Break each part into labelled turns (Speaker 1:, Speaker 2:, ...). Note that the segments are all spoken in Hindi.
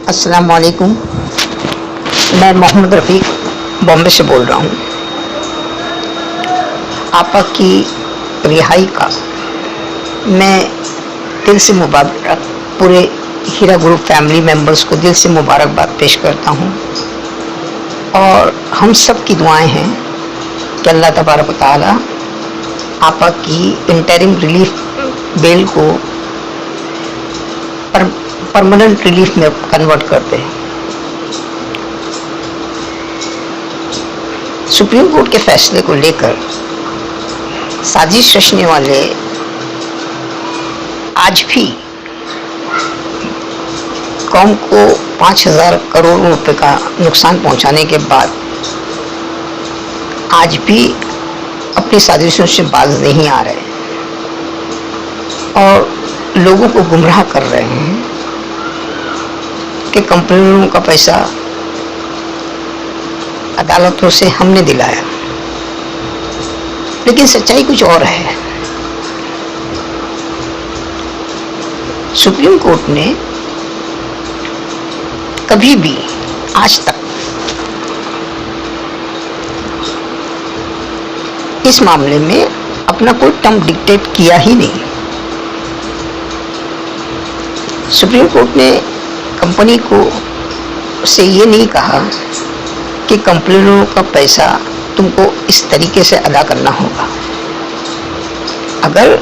Speaker 1: अस्सलाम वालेकुम। मैं मोहम्मद रफ़ीक बॉम्बे से बोल रहा हूँ। आपा की रिहाई का मैं दिल से मुबारक पूरे हीरा ग्रुप फैमिली मेंबर्स को दिल से मुबारकबाद पेश करता हूँ और हम सब की दुआएं हैं कि अल्लाह तबारक व तआला आपा की इंटरिम रिलीफ बेल को परमानेंट रिलीफ में कन्वर्ट कर दे। सुप्रीम कोर्ट के फैसले को लेकर साजिश रचने वाले आज भी कौम को 5,000 करोड़ रुपए का नुकसान पहुंचाने के बाद आज भी अपनी साजिशों से बाज नहीं आ रहे और लोगों को गुमराह कर रहे हैं कि कंपनियों का पैसा अदालतों से हमने दिलाया, लेकिन सच्चाई कुछ और है। सुप्रीम कोर्ट ने कभी भी आज तक इस मामले में अपना कोई टर्म डिक्टेट किया ही नहीं। सुप्रीम कोर्ट ने कंपनी को से ये नहीं कहा कि कंपनियों का पैसा तुमको इस तरीके से अदा करना होगा। अगर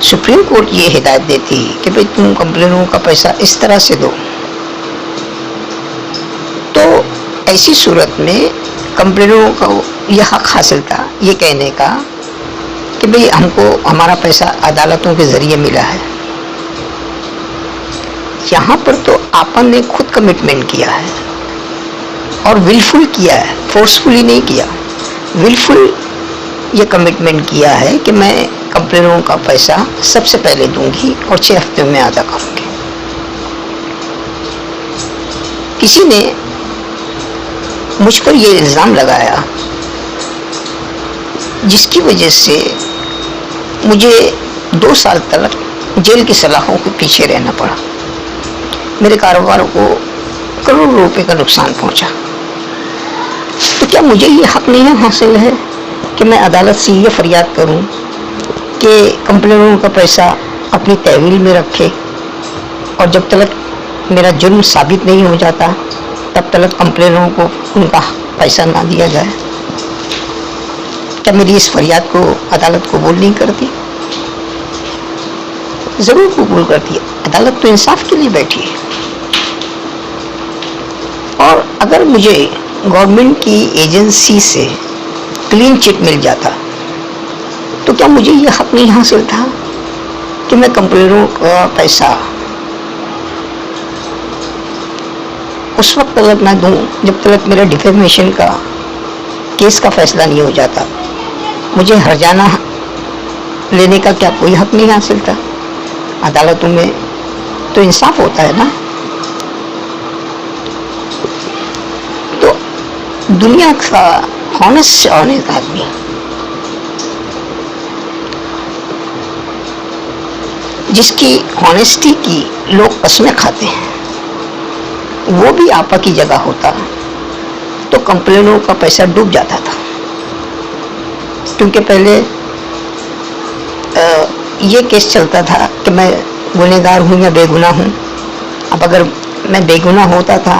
Speaker 1: सुप्रीम कोर्ट ये हिदायत देती कि भाई तुम कंपनियों का पैसा इस तरह से दो, तो ऐसी सूरत में कंपनियों को यह हक हासिल था ये कहने का कि भाई हमको हमारा पैसा अदालतों के जरिए मिला है। यहाँ पर तो आपन ने खुद कमिटमेंट किया है और विलफुल किया है, फोर्सफुली नहीं किया। विलफुल ये कमिटमेंट किया है कि मैं कंपनियों का पैसा सबसे पहले दूंगी और 6 हफ्ते में अदा करूंगी। किसी ने मुझ पर यह इल्ज़ाम लगाया जिसकी वजह से मुझे 2 साल तक जेल की सलाखों के पीछे रहना पड़ा। मेरे कारोबार को करोड़ों रुपए का नुकसान पहुंचा। तो क्या मुझे ये हक नहीं हासिल है कि मैं अदालत से ये फरियाद करूं कि कंपनियों का पैसा अपनी तहवील में रखे और जब तक मेरा जुर्म साबित नहीं हो जाता तब तक कंपनियों को उनका पैसा ना दिया जाए? क्या मेरी इस फरियाद को अदालत कबूल नहीं करती? जरूर कबूल करती है। अदालत तो इंसाफ के लिए बैठी है और अगर मुझे गवर्नमेंट की एजेंसी से क्लीन चिट मिल जाता तो क्या मुझे ये हक नहीं हासिल था कि मैं कंपनियों का पैसा उस वक्त तक ना दूं जब तक मेरा डिफेमेशन का केस का फैसला नहीं हो जाता? मुझे हर्जाना लेने का क्या कोई हक नहीं हासिल था? अदालतों में तो इंसाफ होता है ना। तो दुनिया का हॉनेस्ट आदमी जिसकी हॉनेस्टी की लोग कसमें खाते हैं, वो भी आपा की जगह होता तो कंप्लेनों का पैसा डूब जाता था। क्योंकि पहले ये केस चलता था कि मैं गुनहगार हूँ या बेगुनाह हूँ। अब अगर मैं बेगुनाह होता था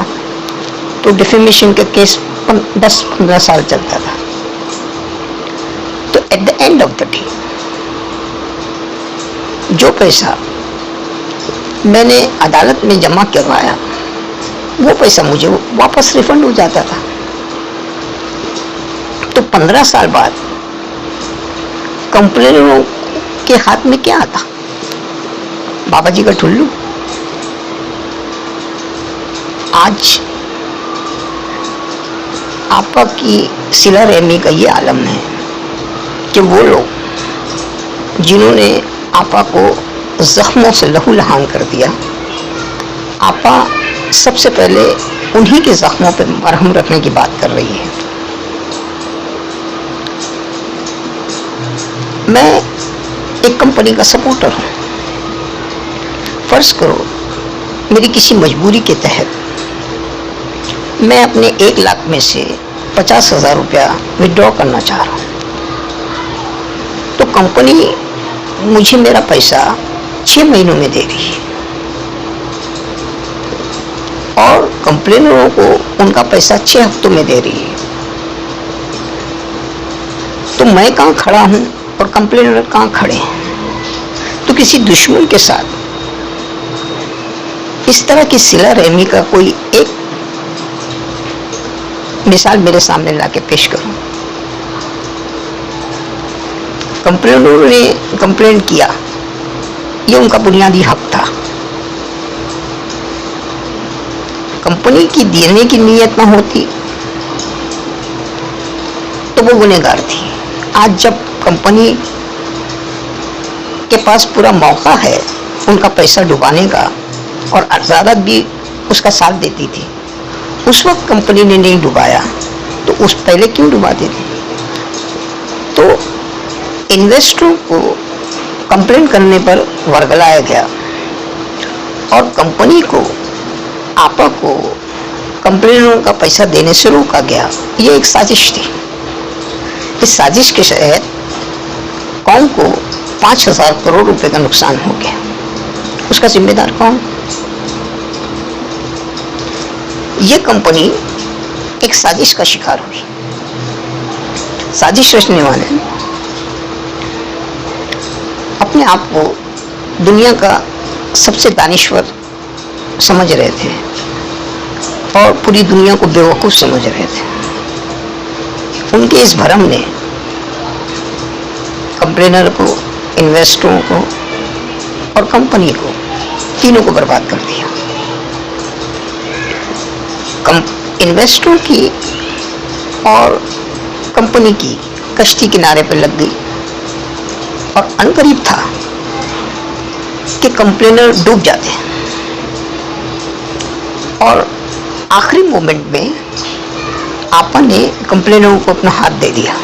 Speaker 1: तो डिफेमेशन का केस 10-15 साल चलता था। तो at the end of the day जो पैसा मैंने अदालत में जमा करवाया वो पैसा मुझे वापस रिफंड हो जाता था। तो 15 साल बाद कंपनियों के हाथ में क्या आता? बाबा जी का ठुल्लू। आज आपा की सिला रहमी का ये आलम है कि वो लोग जिन्होंने आपा को जख्मों से लहू लहान कर दिया, आपा सबसे पहले उन्हीं के जख्मों पर मरहम रखने की बात कर रही है। मैं एक कंपनी का सपोर्टर हूँ। फर्ज करो मेरी किसी मजबूरी के तहत मैं अपने 1 लाख में से 50,000 रुपया विड्रॉ करना चाह रहा हूँ, तो कंपनी मुझे मेरा पैसा 6 महीनों में दे रही है और कंप्लेनरों को उनका पैसा 6 हफ्तों में दे रही है। तो मैं कहाँ खड़ा हूँ और कंप्लेनर कहाँ खड़े हैं? तो किसी दुश्मन के साथ इस तरह की सिला रहमी का कोई एक मिसाल मेरे सामने लाके पेश करूं। कंप्लेनरों ने कंप्लेन किया, ये उनका बुनियादी हक था। कंपनी की देने की नीयत ना होती तो वो गुनहगार थी। आज जब कंपनी के पास पूरा मौका है उनका पैसा डुबाने का और अदालत भी उसका साथ देती थी, उस वक्त कंपनी ने नहीं डुबाया तो उस पहले क्यों डुबाते थे? तो इन्वेस्टरों को कंप्लेन करने पर वर्गलाया गया और कंपनी को आपा को कंप्लेनरों का पैसा देने से रोका गया। ये एक साजिश थी। इस साजिश के तहत कौम को 5,000 करोड़ रुपए का नुकसान हो गया। उसका जिम्मेदार कौन? ये कंपनी एक साजिश का शिकार हुई। साजिश रचने वाले अपने आप को दुनिया का सबसे दानिश्वर समझ रहे थे और पूरी दुनिया को बेवकूफ समझ रहे थे। उनके इस भ्रम ने कंप्लेनर को, इन्वेस्टरों को और कंपनी को, तीनों को बर्बाद कर दिया। इन्वेस्टरों की और कंपनी की कश्ती किनारे पर लग गई और अनकरीब था कि कंप्लेनर डूब जाते और आखिरी मोमेंट में आपा ने कंप्लेनरों को अपना हाथ दे दिया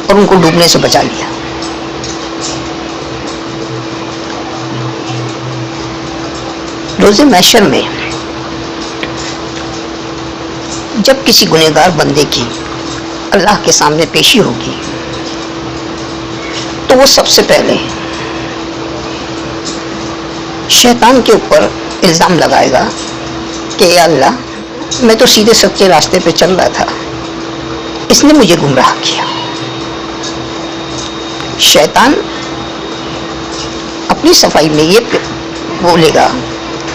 Speaker 1: और उनको डूबने से बचा लिया। रोज़े महशर में जब किसी गुनहगार बंदे की अल्लाह के सामने पेशी होगी तो वो सबसे पहले शैतान के ऊपर इल्ज़ाम लगाएगा कि या अल्लाह, मैं तो सीधे सच्चे रास्ते पे चल रहा था, इसने मुझे गुमराह किया। शैतान अपनी सफाई में ये बोलेगा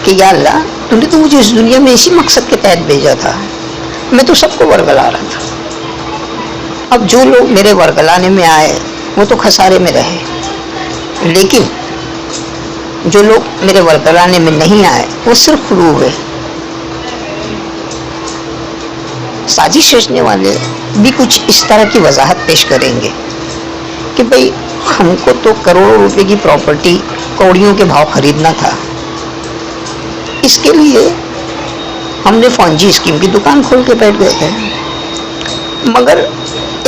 Speaker 1: कि या अल्लाह, तूने तो मुझे इस दुनिया में इसी मकसद के तहत भेजा था, मैं तो सबको वर्गला रहा था। अब जो लोग मेरे वर्गलाने में आए वो तो खसारे में रहे, लेकिन जो लोग मेरे वर्गलाने में नहीं आए वो सिर्फ खुरू हुए। साजिश रचने वाले भी कुछ इस तरह की वजाहत पेश करेंगे कि भाई हमको तो करोड़ों रुपए की प्रॉपर्टी कौड़ियों के भाव खरीदना था, इसके लिए हमने फौजी स्कीम की दुकान खोल के बैठ गए थे। मगर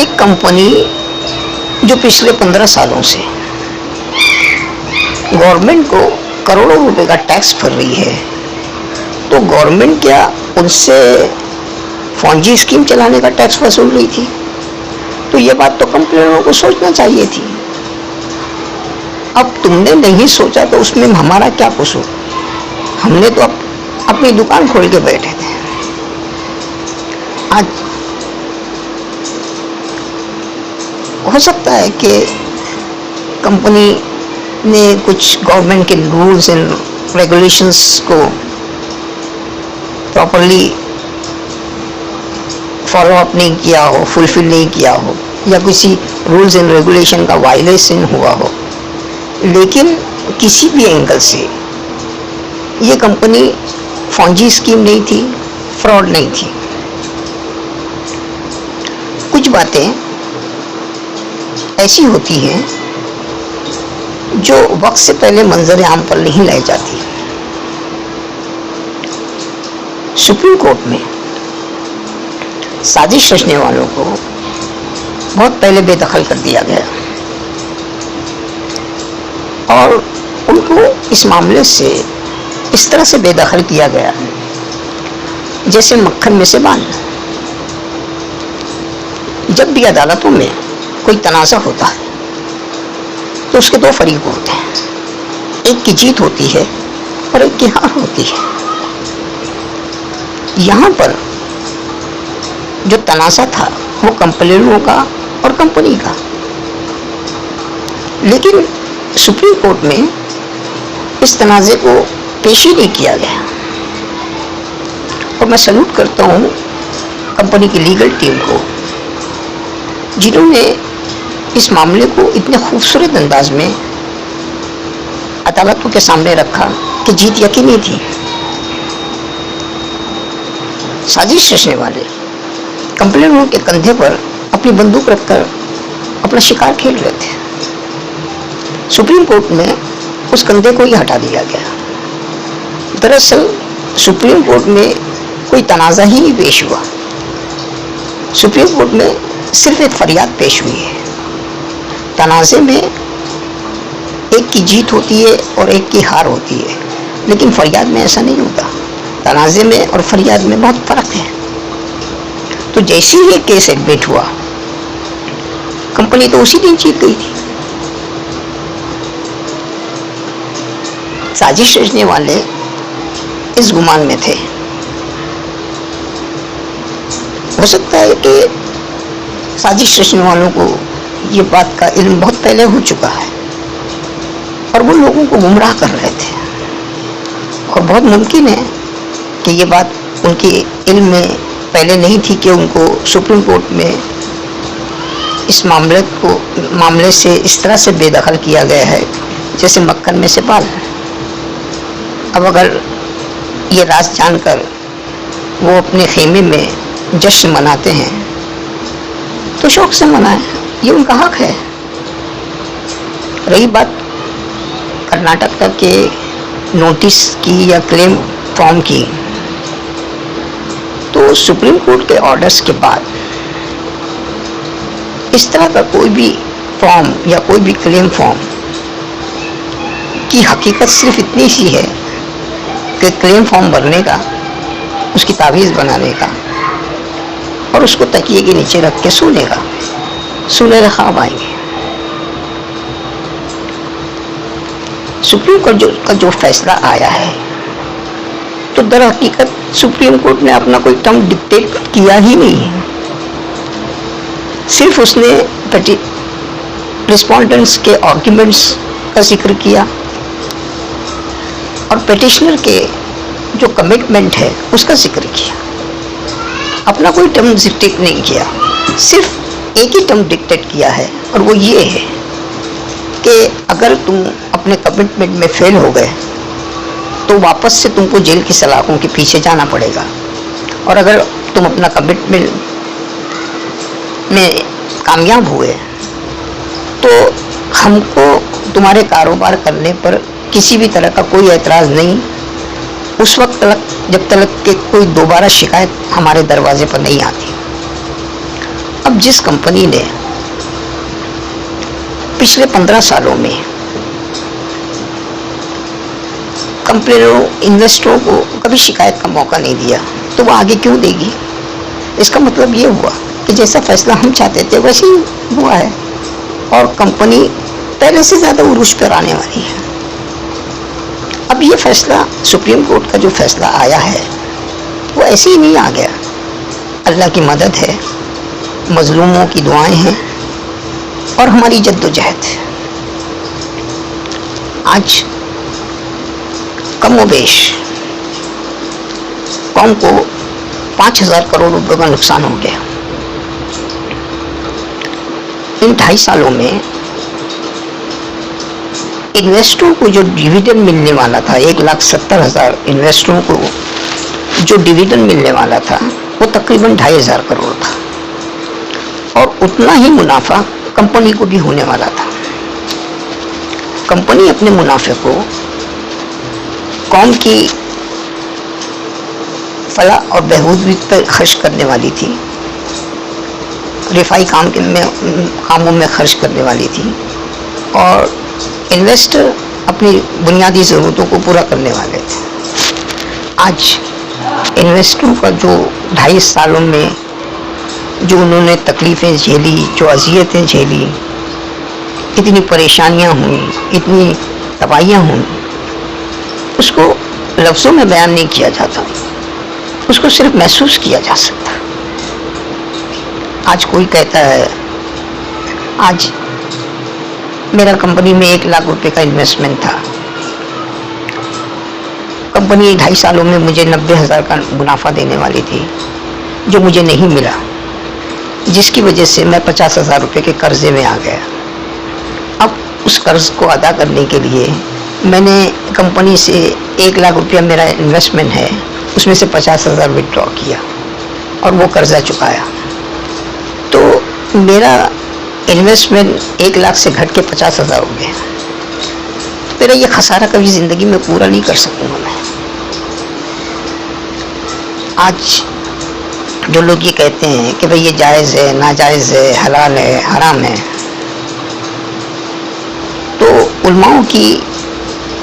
Speaker 1: एक कंपनी जो पिछले 15 सालों से गवर्नमेंट को करोड़ों रुपए का टैक्स भर रही है, तो गवर्नमेंट क्या उनसे फौजी स्कीम चलाने का टैक्स वसूल रही थी? तो ये बात तो कंप्लेनरों को सोचना चाहिए थी। अब तुमने नहीं सोचा तो उसमें हमारा क्या कसूर? हमने तो अपनी दुकान खोल के बैठे थे। आज हो सकता है कि कंपनी ने कुछ गवर्नमेंट के रूल्स एंड रेगुलेशंस को प्रॉपरली फॉलो अप नहीं किया हो, फुलफिल नहीं किया हो, या किसी रूल्स एंड रेगुलेशन का वायलेशन हुआ हो, लेकिन किसी भी एंगल से ये कंपनी फौजी स्कीम नहीं थी, फ्रॉड नहीं थी। कुछ बातें ऐसी होती हैं जो वक्त से पहले मंजर आम पर नहीं लाई जाती। सुप्रीम कोर्ट में साजिश रचने वालों को बहुत पहले बेदखल कर दिया गया और उनको इस मामले से इस तरह से बेदखल किया गया जैसे मक्खन में से बाल। जब भी अदालतों में कोई तनाज़ा होता है तो उसके दो फरीक होते हैं, एक की जीत होती है और एक की हार होती है। यहाँ पर जो तनाज़ा था वो कंप्लेनों का और कंपनी का, लेकिन सुप्रीम कोर्ट में इस तनाज़े को पेश ही नहीं किया गया। और मैं सैल्यूट करता हूँ कंपनी की लीगल टीम को, जिन्होंने इस मामले को इतने खूबसूरत अंदाज में अदालतों के सामने रखा कि जीत यकीनी थी। साजिश रचने वाले कंप्लेनरों के कंधे पर अपनी बंदूक रखकर अपना शिकार खेल रहे थे। सुप्रीम कोर्ट में उस कंधे को ही हटा दिया गया। दरअसल सुप्रीम कोर्ट में कोई तनाज़ा ही नहीं पेश हुआ। सुप्रीम कोर्ट में सिर्फ एक फरियाद पेश हुई है। तनाज़े में एक की जीत होती है और एक की हार होती है, लेकिन फरियाद में ऐसा नहीं होता। तनाज़े में और फरियाद में बहुत फर्क है। तो जैसे ही केस एडमिट हुआ, कंपनी तो उसी दिन जीत गई थी। साजिश रचने वाले इस गुमान में थे। हो सकता है कि साजिश रचने वालों को ये बात का इल्म बहुत पहले हो चुका है और वो लोगों को गुमराह कर रहे थे, और बहुत मुमकिन है कि ये बात उनके इल्म में पहले नहीं थी कि उनको सुप्रीम कोर्ट में इस मामले से इस तरह से बेदखल किया गया है जैसे मक्खन में से बाल। अब अगर ये राज जानकर वो अपने खेमे में जश्न मनाते हैं तो शौक से मनाएं, ये उनका हक है। रही बात कर्नाटक के नोटिस की या क्लेम फॉर्म की, तो सुप्रीम कोर्ट के ऑर्डर्स के बाद इस तरह का कोई भी फॉर्म या कोई भी क्लेम फॉर्म की हकीकत सिर्फ इतनी सी है कि क्लेम फॉर्म भरने का, उसकी तावीज़ बनाने का और उसको तकिए के नीचे रख के सोने का, सुनहरे ख्वाब आएंगे। सुप्रीम कोर्ट का जो फैसला आया है, तो दर हकीकत सुप्रीम कोर्ट ने अपना कोई टर्म डिक्टेट किया ही नहीं है। सिर्फ उसने रिस्पोंडेंट्स के आर्ग्यूमेंट्स का जिक्र किया और पिटिशनर के जो कमिटमेंट है उसका जिक्र किया। अपना कोई टर्म डिक्टेट नहीं किया, सिर्फ एक ही टर्म डिक्टेट किया है, और वो ये है कि अगर तुम अपने कमिटमेंट में फेल हो गए तो वापस से तुमको जेल की सलाखों के पीछे जाना पड़ेगा, और अगर तुम अपना कमिटमेंट में कामयाब हुए तो हमको तुम्हारे कारोबार करने पर किसी भी तरह का कोई एतराज़ नहीं, उस वक्त तक जब तक कि कोई दोबारा शिकायत हमारे दरवाजे पर नहीं आती। अब जिस कंपनी ने पिछले 15 सालों में कंप्लेनरों, इन्वेस्टरों को कभी शिकायत का मौका नहीं दिया, तो वो आगे क्यों देगी? इसका मतलब ये हुआ कि जैसा फैसला हम चाहते थे वैसे ही हुआ है, और कंपनी पहले से ज़्यादा उरूज पर आने वाली है। अब ये फैसला, सुप्रीम कोर्ट का जो फैसला आया है, वो ऐसे ही नहीं आ गया। अल्लाह की मदद है, मजलूमों की दुआएं हैं और हमारी जद्दोजहद। आज कम व बेश कौम को 5000 करोड़ रुपए का नुकसान हो गया। इन 2.5 सालों में इन्वेस्टरों को जो डिविडेंड मिलने वाला था, 1,70,000 इन्वेस्टरों को जो डिविडेंड मिलने वाला था, वो तकरीबन 2,500 करोड़ था, और उतना ही मुनाफा कंपनी को भी होने वाला था। कंपनी अपने मुनाफे को कौम की फलाह और बहबूद पर खर्च करने वाली थी, रिफाई कामों में खर्च करने वाली थी, और इन्वेस्टर अपनी बुनियादी ज़रूरतों को पूरा करने वाले थे। आज इन्वेस्टरों का जो 2.5 सालों में जो उन्होंने तकलीफ़ें झेली, जो अज़ियतें झेली, इतनी परेशानियां हुई, इतनी तबाहियां हुई, उसको लफ्ज़ों में बयान नहीं किया जाता, उसको सिर्फ महसूस किया जा सकता। आज कोई कहता है, आज मेरा कंपनी में 1 लाख रुपए का इन्वेस्टमेंट था, कंपनी 2.5 सालों में मुझे 90,000 का मुनाफा देने वाली थी, जो मुझे नहीं मिला, जिसकी वजह से मैं 50,000 रुपये के कर्जे में आ गया। अब उस कर्ज को अदा करने के लिए मैंने कंपनी से 1 लाख रुपया मेरा इन्वेस्टमेंट है, उसमें से 50,000 विड्रॉ किया और वो कर्जा चुकाया। तो मेरा इन्वेस्टमेंट 1 लाख से घट के 50,000 हो गया। तो मेरा ये खसारा कभी ज़िंदगी में पूरा नहीं कर सकूँगा मैं। आज जो लोग ये कहते हैं कि भाई ये जायज़ है, नाजायज़ है, हलाल है, हराम है, तो उलमाओं की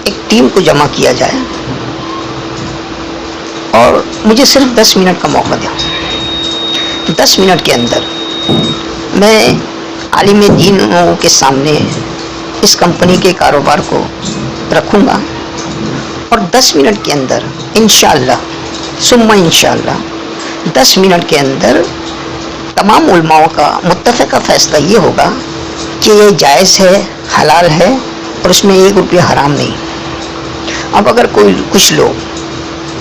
Speaker 1: एक टीम को जमा किया जाए और मुझे सिर्फ 10 मिनट का मौका दें। 10 मिनट के अंदर मैं आलिम दीनों के सामने इस कंपनी के कारोबार को रखूँगा और 10 मिनट के अंदर इंशाअल्लाह सुम्मा इंशाअल्लाह 10 मिनट के अंदर तमाम उलमाओं का मुत्तफ़क़ा फ़ैसला ये होगा कि ये जायज़ है, हलाल है और उसमें 1 रुपया हराम नहीं। अब अगर कुछ लोग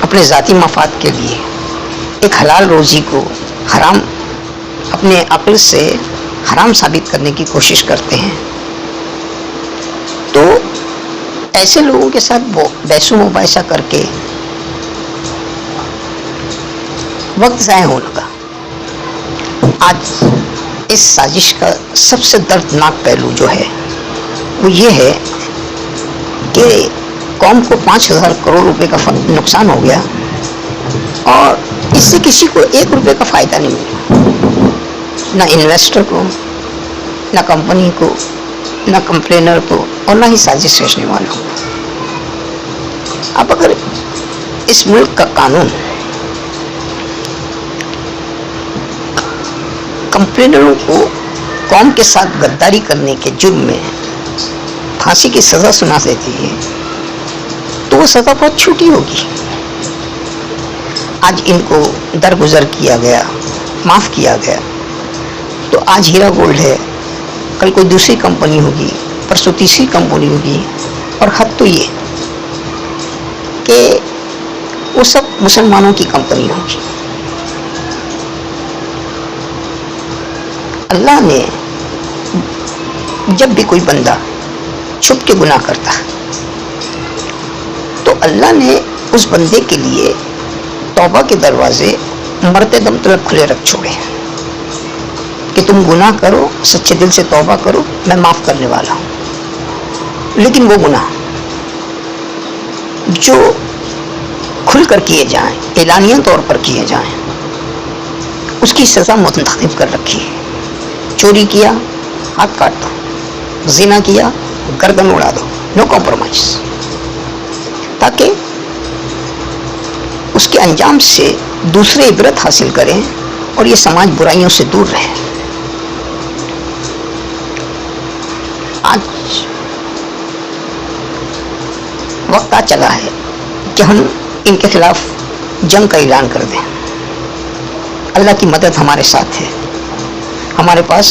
Speaker 1: अपने ज़ाती मफाद के लिए एक हलाल रोज़ी को हराम अपने अक्ल से हराम साबित करने की कोशिश करते हैं, तो ऐसे लोगों के साथ बहस मुबाहिसा करके वक्त ज़ाया होने का। आज इस साजिश का सबसे दर्दनाक पहलू जो है वो ये है कि कौम को 5,000 करोड़ रुपए का नुकसान हो गया और इससे किसी को 1 रुपये का फ़ायदा नहीं मिला, ना इन्वेस्टर को, ना कंपनी को, ना कंप्लेनर को और ना ही साजिश रचने वालों को। अब अगर इस मुल्क का कानून कंप्लेनरों को कौम के साथ गद्दारी करने के जुर्म में फांसी की सज़ा सुना देती है, तो वो सज़ा बहुत छोटी होगी। आज इनको दरगुजर किया गया, माफ़ किया गया, तो आज हीरा गोल्ड है, कल कोई दूसरी कंपनी होगी, परसों तीसरी कंपनी होगी, और हद तो ये कि वो सब मुसलमानों की कंपनी होगी। अल्लाह ने जब भी कोई बंदा छुप के गुनाह करता तो अल्लाह ने उस बंदे के लिए तौबा के दरवाजे मरते दम तक खुले रख छोड़े कि तुम गुनाह करो, सच्चे दिल से तौबा करो, मैं माफ़ करने वाला हूँ। लेकिन वो गुनाह जो खुलकर किए जाएं, एलानिया तौर पर किए जाएं, उसकी सज़ा मुंतखब कर रखी है। चोरी किया, हाथ काट दो, ज़िना किया, गर्दन उड़ा दो, नो कॉम्प्रोमाइज, ताकि उसके अंजाम से दूसरे इबरत हासिल करें और ये समाज बुराइयों से दूर रहे। आज वक्त आ चला है कि हम इनके खिलाफ जंग का ऐलान कर दें। अल्लाह की मदद हमारे साथ है। हमारे पास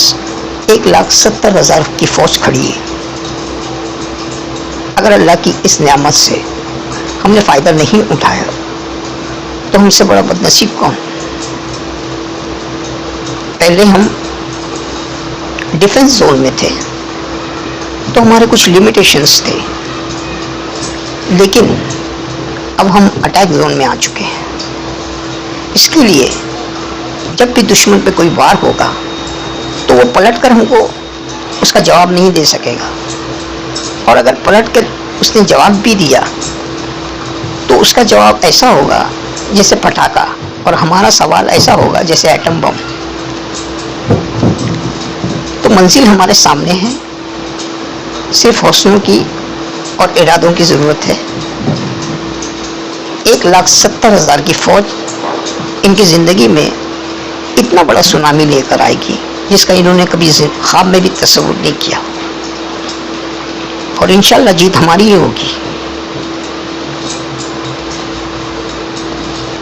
Speaker 1: 1,70,000 की फौज खड़ी है। अगर अल्लाह की इस नियामत से हमने फ़ायदा नहीं उठाया तो हमसे बड़ा बदनसीब कौन। पहले हम डिफेंस जोन में थे तो हमारे कुछ लिमिटेशंस थे, लेकिन अब हम अटैक जोन में आ चुके हैं। इसके लिए जब भी दुश्मन पे कोई वार होगा तो वो पलटकर हमको उसका जवाब नहीं दे सकेगा, और अगर पलट कर उसने जवाब भी दिया तो उसका जवाब ऐसा होगा जैसे पटाखा, और हमारा सवाल ऐसा होगा जैसे एटम बम। तो मंजिल हमारे सामने है, सिर्फ हौसलों की और इरादों की ज़रूरत है। 1,70,000 की फौज इनकी ज़िंदगी में इतना बड़ा सुनामी लेकर आएगी जिसका इन्होंने कभी ख्वाब में भी तस्वुर नहीं किया। और इंशाल्लाह जीत हमारी ही होगी।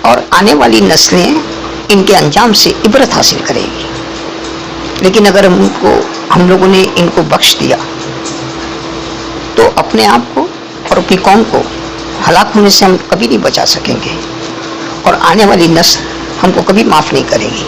Speaker 1: और आने वाली नस्लें इनके अंजाम से इबरत हासिल करेगी। लेकिन अगर हम लोगों ने इनको बख्श दिया तो अपने आप को और अपनी कौम को हलाक होने से हम कभी नहीं बचा सकेंगे और आने वाली नस्ल हमको कभी माफ़ नहीं करेगी।